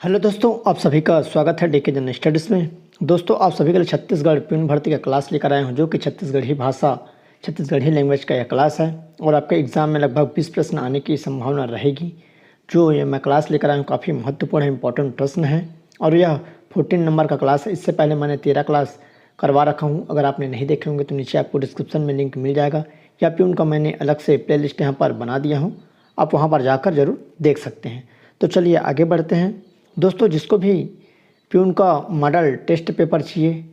Hello दोस्तों, आप सभी का स्वागत है डीके जनरल स्टडीज़ में। दोस्तों, आप सभी के लिए छत्तीसगढ़ प्यून भर्ती का क्लास लेकर आए हूं, जो कि छत्तीसगढ़ी भाषा, छत्तीसगढ़ी लैंग्वेज का यह क्लास है और आपके एग्ज़ाम में लगभग 20 प्रश्न आने की संभावना रहेगी। जो ये मैं क्लास लेकर आया हूँ काफ़ी महत्वपूर्ण है, इंपॉर्टेंट प्रश्न है और यह 14 नंबर का क्लास है। इससे पहले मैंने 13 क्लास करवा रखा हूँ। अगर आपने नहीं देखे होंगे तो नीचे आपको डिस्क्रिप्शन में लिंक मिल जाएगा, या प्यून का मैंने अलग से प्ले लिस्ट यहाँ पर बना दिया हूँ, आप वहाँ पर जाकर ज़रूर देख सकते हैं। तो चलिए आगे बढ़ते हैं। दोस्तों, जिसको भी प्यून का मॉडल टेस्ट पेपर चाहिए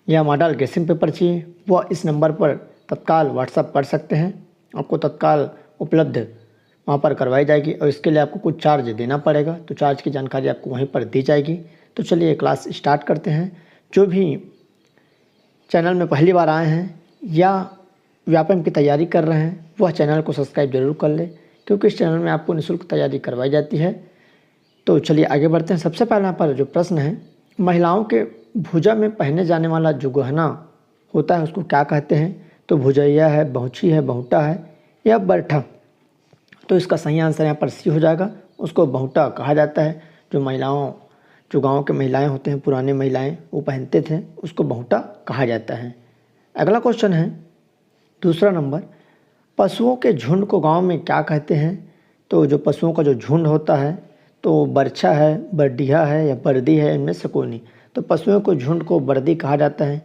या मॉडल गेसिंग पेपर चाहिए, वह इस नंबर पर तत्काल व्हाट्सअप कर सकते हैं। आपको तत्काल उपलब्ध वहाँ पर करवाई जाएगी और इसके लिए आपको कुछ चार्ज देना पड़ेगा, तो चार्ज की जानकारी आपको वहीं पर दी जाएगी। तो चलिए क्लास स्टार्ट करते हैं। जो भी चैनल में पहली बार आए हैं या व्यापम की तैयारी कर रहे हैं, वह चैनल को सब्सक्राइब जरूर कर लें, क्योंकि इस चैनल में आपको निःशुल्क तैयारी करवाई जाती है। तो चलिए आगे बढ़ते हैं। सबसे पहला पर जो प्रश्न है, महिलाओं के भुजा में पहने जाने वाला जो गहना होता है उसको क्या कहते हैं? तो भुजैया है, बहुची है, बहुटा है या बरठा। तो इसका सही आंसर यहाँ पर सी हो जाएगा। उसको बहुटा कहा जाता है। जो गांव के महिलाएं होते हैं, पुराने महिलाएं, वो पहनते थे, उसको बहुटा कहा जाता है। अगला क्वेश्चन है दूसरा नंबर, पशुओं के झुंड को गाँव में क्या कहते हैं? तो जो पशुओं का जो झुंड होता है, तो बरछा है, बरडीहा है या बर्दी है, इनमें से कोई नहीं। तो पशुओं को झुंड को बर्दी कहा जाता है।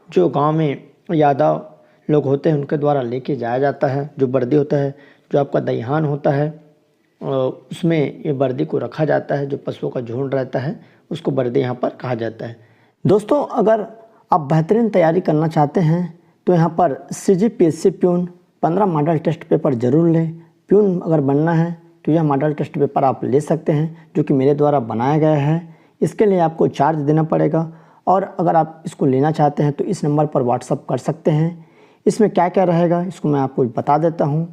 जो गांव में यादव लोग होते हैं उनके द्वारा लेके जाया जाता है। जो बर्दी होता है, जो आपका दईहान होता है, उसमें ये बर्दी को रखा जाता है। जो पशुओं का झुंड रहता है उसको बर्दी यहाँ पर कहा जाता है। दोस्तों, अगर आप बेहतरीन तैयारी करना चाहते हैं तो यहाँ पर CGPSC peon 15 model test paper ज़रूर लें। प्यून अगर बनना है तो यह मॉडल टेस्ट पेपर आप ले सकते हैं, जो कि मेरे द्वारा बनाया गया है। इसके लिए आपको चार्ज देना पड़ेगा और अगर आप इसको लेना चाहते हैं तो इस नंबर पर व्हाट्सअप कर सकते हैं। इसमें क्या क्या रहेगा इसको मैं आपको बता देता हूं।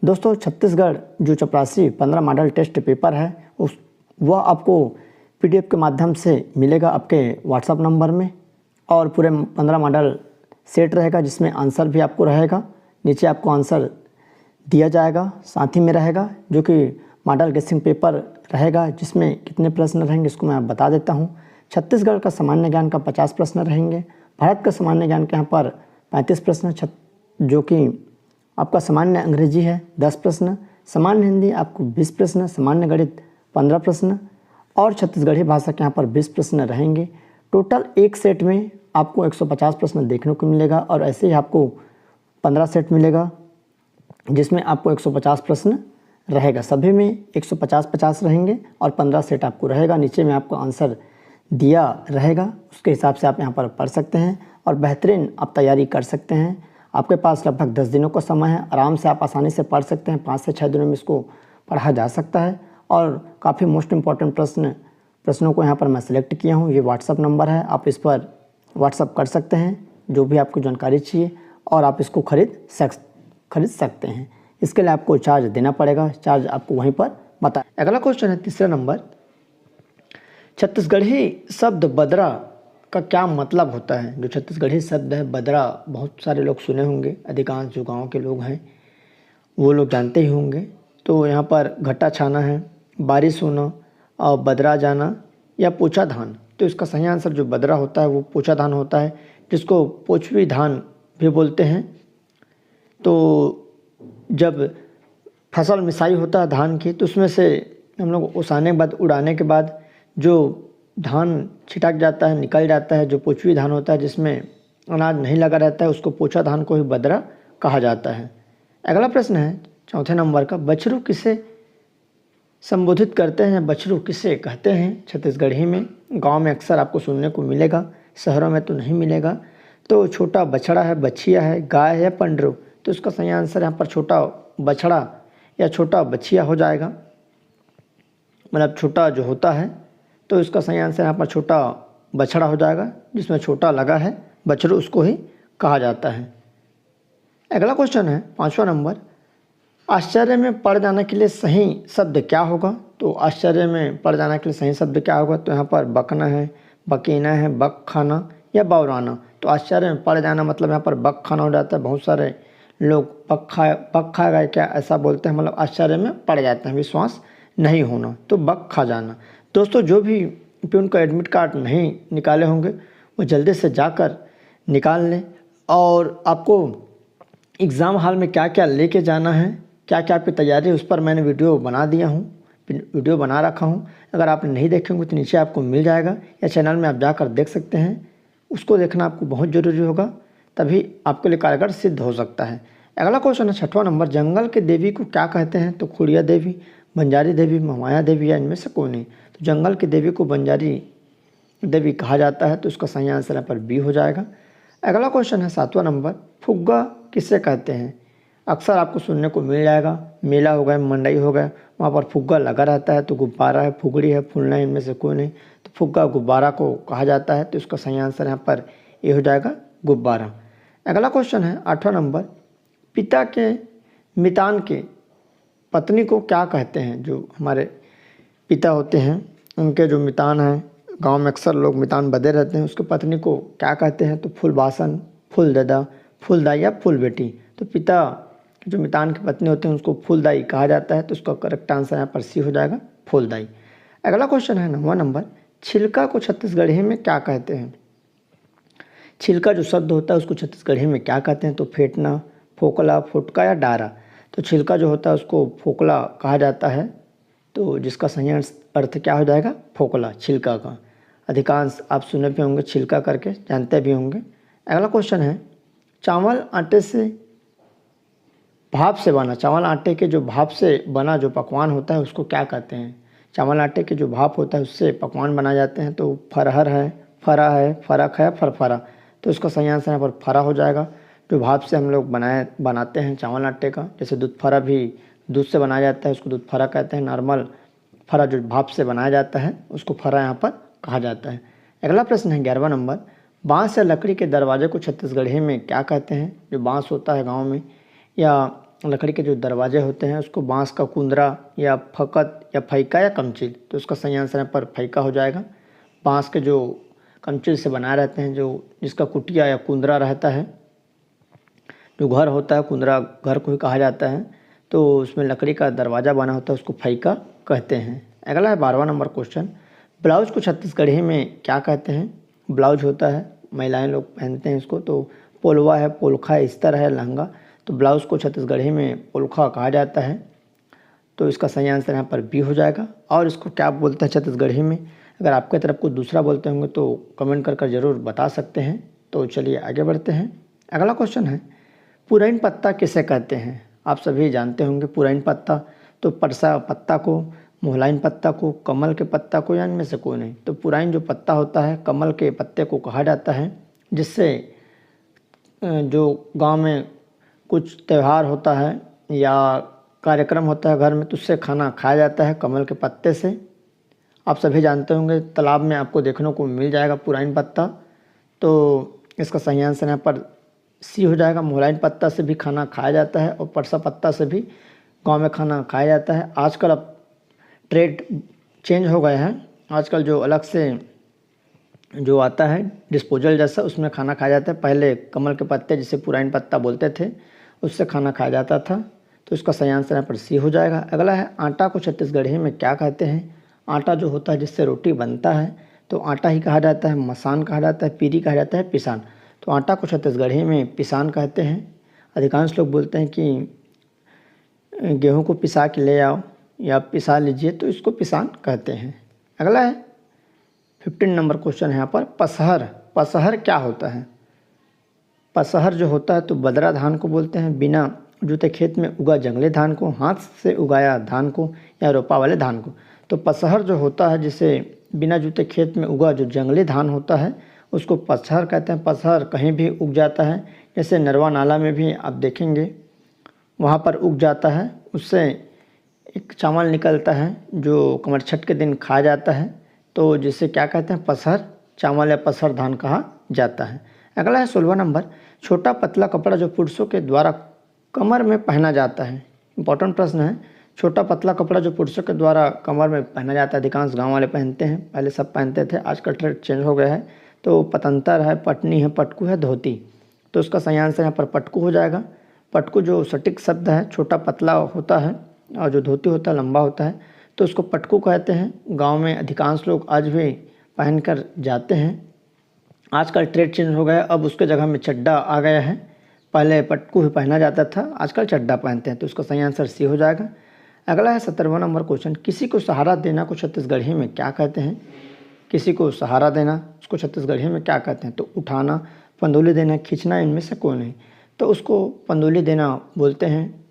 दोस्तों, छत्तीसगढ़ जो चपरासी 15 मॉडल टेस्ट पेपर है वह आपको PDF के माध्यम से मिलेगा आपके व्हाट्सअप नंबर में, और पूरे 15 मॉडल सेट रहेगा जिसमें आंसर भी आपको रहेगा। नीचे आपको आंसर दिया जाएगा, साथ ही में रहेगा जो कि मॉडल गेसिंग पेपर रहेगा, जिसमें कितने प्रश्न रहेंगे इसको मैं बता देता हूं। छत्तीसगढ़ का सामान्य ज्ञान का 50 प्रश्न रहेंगे। भारत का सामान्य ज्ञान के यहाँ पर 35 प्रश्न, जो कि आपका सामान्य अंग्रेजी है 10 प्रश्न, सामान्य हिंदी आपको 20 प्रश्न, सामान्य गणित 15 प्रश्न और छत्तीसगढ़ी भाषा के यहाँ पर 20 प्रश्न रहेंगे। टोटल एक सेट में आपको 150 प्रश्न देखने को मिलेगा और ऐसे ही आपको 15 सेट मिलेगा, जिसमें आपको 150 प्रश्न रहेगा। सभी में 150-50 रहेंगे और 15 सेट आपको रहेगा। नीचे में आपको आंसर दिया रहेगा, उसके हिसाब से आप यहाँ पर पढ़ सकते हैं और बेहतरीन आप तैयारी कर सकते हैं। आपके पास लगभग 10 दिनों का समय है, आराम से आप आसानी से पढ़ सकते हैं। 5 से 6 दिनों में इसको पढ़ा जा सकता है और काफ़ी मोस्ट इम्पॉर्टेंट प्रश्नों को यहाँ पर मैं सिलेक्ट किया हूँ। ये व्हाट्सअप नंबर है, आप इस पर व्हाट्सअप कर सकते हैं जो भी आपको जानकारी चाहिए और आप इसको खरीद सकते हैं। इसके लिए आपको चार्ज देना पड़ेगा, चार्ज आपको वहीं पर बता। अगला क्वेश्चन है तीसरा नंबर, छत्तीसगढ़ी शब्द बदरा का क्या मतलब होता है? जो छत्तीसगढ़ी शब्द है बदरा, बहुत सारे लोग सुने होंगे, अधिकांश जो गाँव के लोग हैं वो लोग जानते ही होंगे। तो यहाँ पर घट्टा छाना है, बारिश होना और बदरा जाना या पोछा धान। तो इसका सही आंसर जो बदरा होता है वो पोछा धान होता है, जिसको पोछवी धान भी बोलते हैं। तो जब फसल मिसाई होता है धान की, तो उसमें से हम लोग ओसाने के बाद, उड़ाने के बाद जो धान छिटक जाता है, निकल जाता है, जो पोछवी धान होता है जिसमें अनाज नहीं लगा रहता है, उसको पोछा धान को ही बदरा कहा जाता है। अगला प्रश्न है चौथे नंबर का, बछरू किसे संबोधित करते हैं? बछरू किसे कहते हैं? छत्तीसगढ़ी में गाँव में अक्सर आपको सुनने को मिलेगा, शहरों में तो नहीं मिलेगा। तो छोटा बछड़ा है, बछिया है, गाय है, पंडरू। तो इसका सही आंसर यहाँ पर छोटा बछड़ा या छोटा बछिया हो जाएगा, मतलब छोटा जो होता है। तो इसका सही आंसर यहाँ पर छोटा बछड़ा हो जाएगा, जिसमें छोटा लगा है, बछरू उसको ही कहा जाता है। अगला क्वेश्चन है पाँचवा नंबर, आश्चर्य में पड़ जाने के लिए सही शब्द क्या होगा? तो आश्चर्य में पड़ जाने के लिए सही शब्द क्या होगा? तो यहाँ पर बकना है, बकीना है, बक खाना या बौराना। तो आश्चर्य में पड़ जाना मतलब यहाँ पर बक खाना हो जाता है। बहुत सारे लोग पक खा गए क्या ऐसा बोलते हैं, मतलब आश्चर्य में पड़ जाते हैं, विश्वास नहीं होना, तो बक खा जाना। दोस्तों जो भी प्यून का एडमिट कार्ड नहीं निकाले होंगे वो जल्दी से जाकर निकाल लें। और आपको एग्ज़ाम हॉल में क्या क्या लेके जाना है, क्या क्या आपकी तैयारी है, उस पर मैंने वीडियो बना दिया हूँ, वीडियो बना रखा हूँ। अगर आपने नहीं देखे होंगे तो नीचे आपको मिल जाएगा या चैनल में आप जाकर देख सकते हैं। उसको देखना आपको बहुत ज़रूरी होगा, तभी आपके लिए कारगर सिद्ध हो सकता है। अगला क्वेश्चन है 6वां नंबर, जंगल के देवी को क्या कहते हैं? तो खुड़िया देवी, बंजारी देवी, महामाया देवी या इनमें से कोई नहीं। तो जंगल की देवी को बंजारी देवी कहा जाता है, तो इसका सही आंसर यहाँ पर बी हो जाएगा। अगला क्वेश्चन है 7वां नंबर, फुग्गा किसे कहते हैं? अक्सर आपको सुनने को मिल जाएगा, मेला हो गया, मंडई हो गया, वहाँ पर फुग्गा लगा रहता है, तो गुब्बारा है, फुगड़ी है, फुलना है, इनमें से कोई नहीं। तो फुग्गा गुब्बारा को कहा जाता है, तो इसका सही आंसर यहाँ पर ये हो जाएगा गुब्बारा। अगला क्वेश्चन है 8वां नंबर, पिता के मितान के पत्नी को क्या कहते हैं? जो हमारे पिता होते हैं उनके जो मितान हैं, गांव में अक्सर लोग मितान बंधे रहते हैं, उसके पत्नी को क्या कहते हैं? तो फूलबासन, फूलदादा, फूलदाई या फूल बेटी। तो पिता जो मितान की पत्नी होते हैं उसको फूलदाई कहा जाता है, तो उसका करेक्ट आंसर यहाँ पर सी हो जाएगा, फूलदाई। अगला क्वेश्चन है 9वां नंबर, छिलका को छत्तीसगढ़ी में क्या कहते हैं? छिलका जो शब्द होता है उसको छत्तीसगढ़ी में क्या कहते हैं? तो फेंटना, फोकला, फुटका या डारा। तो छिलका जो होता है उसको फोकला कहा जाता है, तो जिसका सही अर्थ क्या हो जाएगा? फोकला, छिलका का। अधिकांश आप सुने भी होंगे छिलका करके, जानते भी होंगे। अगला क्वेश्चन है, चावल आटे से भाप से बना, चावल आटे के जो भाप से बना जो पकवान होता है उसको क्या कहते हैं? चावल आटे के जो भाप होता है उससे पकवान बनाए जाते हैं, तो फरहर है, फरा है, फरक है, फरफरा। तो इसका सही आंसर यहाँ पर फरा हो जाएगा। जो भाप से हम लोग बनाते हैं चावल आटे का, जैसे दूध फरा भी दूध से बनाया जाता है, उसको दूध फरा कहते हैं। नॉर्मल फरा जो भाप से बनाया जाता है उसको फरा यहाँ पर कहा जाता है। अगला प्रश्न है 11वां नंबर, बांस या लकड़ी के दरवाजे को छत्तीसगढ़ी में क्या कहते हैं? जो बांस होता है गाँव में या लकड़ी के जो दरवाजे होते हैं उसको बांस का कुंदरा या फकत या फैका या कमचिल। तो उसका सही आंसर यहाँ पर फैका हो जाएगा। बांस के जो कमचिल से बनाए रहते हैं, जो जिसका कुटिया या कुंदरा रहता है, जो घर होता है कुंदरा घर को ही कहा जाता है, तो उसमें लकड़ी का दरवाज़ा बना होता है उसको फैका कहते हैं। अगला है 12वां नंबर क्वेश्चन, ब्लाउज को छत्तीसगढ़ी में क्या कहते हैं? ब्लाउज होता है, महिलाएं लोग पहनते हैं इसको, तो पोलवा है, पोलखा है, इस्तर है, लहंगा। तो ब्लाउज़ को छत्तीसगढ़ी में पोलखा कहा जाता है, तो इसका सही आंसर यहाँ पर बी हो जाएगा। और इसको क्या बोलते हैं छत्तीसगढ़ी में? अगर आपके तरफ कुछ दूसरा बोलते होंगे तो कमेंट कर ज़रूर बता सकते हैं। तो चलिए आगे बढ़ते हैं। अगला क्वेश्चन है, पुरैन पत्ता किसे कहते हैं? आप सभी जानते होंगे पुरैन पत्ता, तो परसा पत्ता को, मोहलाइन पत्ता को, कमल के पत्ता को, या इनमें से कोई नहीं। तो पुरैन जो पत्ता होता है कमल के पत्ते को कहा जाता है, जिससे जो गांव में कुछ त्यौहार होता है या कार्यक्रम होता है घर में, तो उससे खाना खाया जाता है कमल के पत्ते से। आप सभी जानते होंगे तालाब में आपको देखने को मिल जाएगा पुरैन पत्ता, तो इसका सही आंसर यहाँ पर सी हो जाएगा। मोहलाइन पत्ता से भी खाना खाया जाता है और परसा पत्ता से भी गांव में खाना खाया जाता है। आजकल अब ट्रेड चेंज हो गया है, आजकल जो अलग से जो आता है डिस्पोजल जैसा, उसमें खाना खाया जाता है। पहले कमल के पत्ते जिसे पुरैन पत्ता बोलते थे उससे खाना खाया जाता था, तो इसका सही आंसर यहाँ पर सी हो जाएगा। अगला है, आटा को छत्तीसगढ़ी में क्या कहते हैं? आटा जो होता है जिससे रोटी बनता है तो आटा ही कहा जाता है, मसान कहा जाता है, पीरी कहा जाता है, पिसान। तो आटा को छत्तीसगढ़ी में पिसान कहते हैं। अधिकांश लोग बोलते हैं कि गेहूं को पिसा के ले आओ या पिसा लीजिए, तो इसको पिसान कहते हैं। अगला है 15 नंबर क्वेश्चन है यहाँ पर, पसहर। पसहर क्या होता है? पसहर जो होता है तो बदरा धान को बोलते हैं, बिना जुते खेत में उगा जंगली धान को, हाथ से उगाया धान को, या रोपा वाले धान को। तो पसहर जो होता है जिसे बिना जुते खेत में उगा जो जंगली धान होता है उसको पसहर कहते हैं। पसहर कहीं भी उग जाता है, जैसे नरवा नाला में भी आप देखेंगे वहाँ पर उग जाता है, उससे एक चावल निकलता है जो कमरछठ के दिन खाया जाता है, तो जिसे क्या कहते हैं? पसहर चावल या पसहर धान कहा जाता है। अगला है 16वां नंबर, छोटा पतला कपड़ा जो पुरुषों के द्वारा कमर में पहना जाता है। इंपॉर्टेंट प्रश्न है, छोटा पतला कपड़ा जो पुरुषों के द्वारा कमर में पहना जाता है, अधिकांश गांव वाले पहनते हैं, पहले सब पहनते थे, आजकल ट्रेंड चेंज हो गया है। तो पतंतर है, पटनी है, पटकू है, धोती। तो उसका सही आंसर यहाँ पर पटकू हो जाएगा। पटकू जो सटीक शब्द है, छोटा पतला होता है और जो धोती होता है लंबा होता है। तो उसको पटकू कहते हैं। गांव में अधिकांश लोग आज भी पहनकर जाते हैं। आजकल ट्रेंड चेंज हो गया, अब उसके जगह में चड्डा आ गया है। पहले पटकू ही पहना जाता था, आजकल चड्डा पहनते हैं। तो उसका सही आंसर सी हो जाएगा। अगला है 17वां नंबर क्वेश्चन, किसी को सहारा देना को छत्तीसगढ़ी में क्या कहते हैं? किसी को सहारा देना उसको छत्तीसगढ़ी में क्या कहते हैं? तो उठाना, पंदोली देना, खींचना, इनमें से कोई नहीं। तो उसको पंदोली देना बोलते हैं।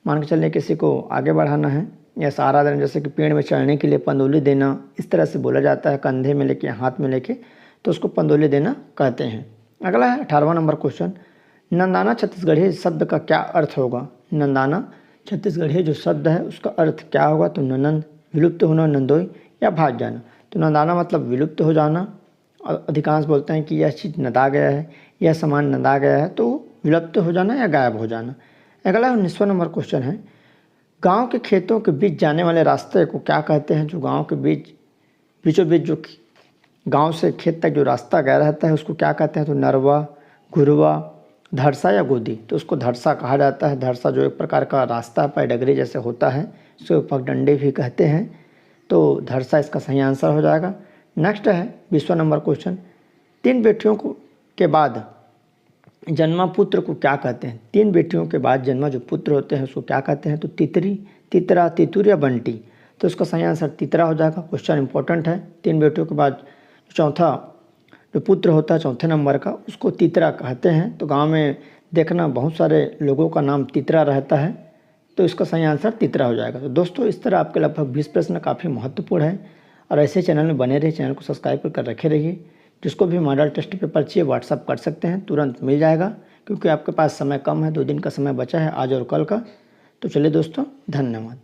मान के चलिए किसी को आगे बढ़ाना है या सहारा देना, जैसे कि पेड़ में चढ़ने के लिए पंदोली देना, इस तरह से बोला जाता है, कंधे में लेके हाथ में लेके, तो उसको पंदोली देना कहते हैं। अगला है 18वां नंबर क्वेश्चन, नंदाना छत्तीसगढ़ी शब्द का क्या अर्थ होगा? नंदाना छत्तीसगढ़ी जो शब्द है उसका अर्थ क्या होगा? तो ननंद, विलुप्त होना, नंदोई या भाग जाना। तो नंदाना मतलब विलुप्त हो जाना। अधिकांश बोलते हैं कि यह चीज़ नदा गया है, यह सामान नदा गया है, तो विलुप्त हो जाना या गायब हो जाना। अगला 19वां नंबर क्वेश्चन है, गांव के खेतों के बीच जाने वाले रास्ते को क्या कहते हैं? जो गांव के बीचों बीच जो गांव से खेत तक जो रास्ता गया रहता है उसको क्या कहते हैं? तो नरवा, घुरवा, धरसा या गोदी। तो उसको धरसा कहा जाता है। धरसा जो एक प्रकार का रास्ता पैडगरी जैसे होता है, उसको पगडंडे भी कहते हैं। तो धरसा इसका सही आंसर हो जाएगा। नेक्स्ट है 20वां नंबर क्वेश्चन, 3 बेटियों के बाद जन्मा पुत्र को क्या कहते हैं? 3 बेटियों के बाद जन्मा जो पुत्र होते हैं उसको क्या कहते हैं? तो तितरी, तितरा, तितुर या बंटी। तो उसका सही आंसर तितरा हो जाएगा। क्वेश्चन इंपॉर्टेंट है। 3 बेटियों के बाद चौथा जो पुत्र होता है चौथे नंबर का, उसको तितरा कहते हैं। तो गांव में देखना बहुत सारे लोगों का नाम तितरा रहता है, तो इसका सही आंसर तितरा हो जाएगा। तो दोस्तों इस तरह आपके लगभग 20 प्रश्न काफ़ी महत्वपूर्ण है, और ऐसे चैनल में बने रहिए, चैनल को सब्सक्राइब कर रखे रहिए। जिसको भी मॉडल टेस्ट पेपर चाहिए व्हाट्सअप कर सकते हैं, तुरंत मिल जाएगा, क्योंकि आपके पास समय कम है, 2 दिन का समय बचा है आज और कल का। तो चलिए दोस्तों, धन्यवाद।